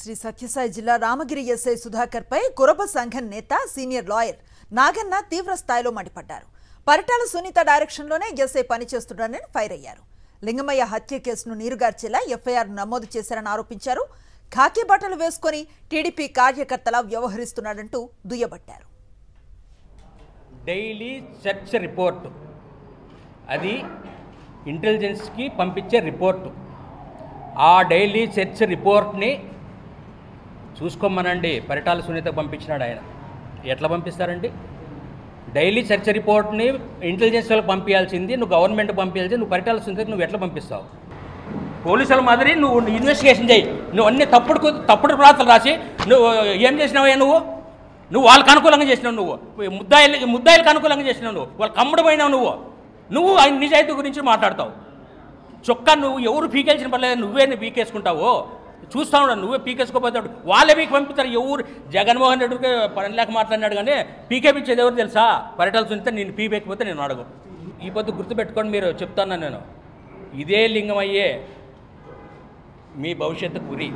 శ్రీ సత్యసాయి జిల్లా రామగిరి ఎస్ఐ సుధాకర్ పై కురబ సంఘం నేత సీనియర్ లాయర్ నాగన్న తీవ్ర స్థాయిలో మండిపడ్డారు. పరిటాల సునీత డైరెక్షన్లోనే ఎస్ఐ పనిచేస్తున్నారని ఫైర్ అయ్యారు. లింగమయ్య హత్య కేసును నీరుగార్చేలా ఎఫ్ఐఆర్ నమోదు చేశారని ఆరోపించారు. ఖాకీ బట్టలు వేసుకొని టీడీపీ కార్యకర్తలా వ్యవహరిస్తున్నాడంటూ దుయ్యబట్టారు. డైలీ సెర్చ్ రిపోర్ట్ అది ఇంటెలిజెన్స్కి పంపించే రిపోర్టు. ఆ డైలీ సెర్చ్ రిపోర్ట్ని చూసుకోమనండి. పరిటాల సునీత పంపించినాడు. ఆయన ఎట్లా పంపిస్తారండి? డైలీ సెర్చ్ రిపోర్ట్ని ఇంటెలిజెన్స్ వాళ్ళకి పంపించాల్సింది నువ్వు, గవర్నమెంట్ పంపించాల్సింది నువ్వు. పరిటాల సునీత నువ్వు ఎట్లా పంపిస్తావు? పోలీసుల మాదిరి నువ్వు ఇన్వెస్టిగేషన్ చేయి. నువ్వు అన్ని తప్పుడు ప్రాంతాలు రాసి నువ్వు ఏం చేసినావయ్యా? నువ్వు వాళ్ళకి అనుకూలంగా చేసినావు. నువ్వు ముద్దాయిలకు అనుకూలంగా చేసినావు. నువ్వు వాళ్ళకి అమ్ముడు పోయినావు. నువ్వు ఆయన నిజాయితీ గురించి మాట్లాడతావు. చొక్కా నువ్వు ఎవరు పీకేసిన పర్లేదు, నువ్వే పీకేసుకుంటావు. చూస్తా ఉన్నాడు. నువ్వే పీకేసుకోపోతాడు. వాళ్ళే పీకి పంపిస్తారు. ఎవరు జగన్మోహన్ రెడ్డికి పని లేక మాట్లాడినాడు కానీ పీకేపించేది ఎవరు తెలుసా? పరిటాల సునీత. నేను పీకేకపోతే నేను అడగు. ఈ పొద్దు గుర్తుపెట్టుకొని మీరు చెప్తాను. నేను ఇదే లింగమయ్యే మీ భవిష్యత్తు గురి.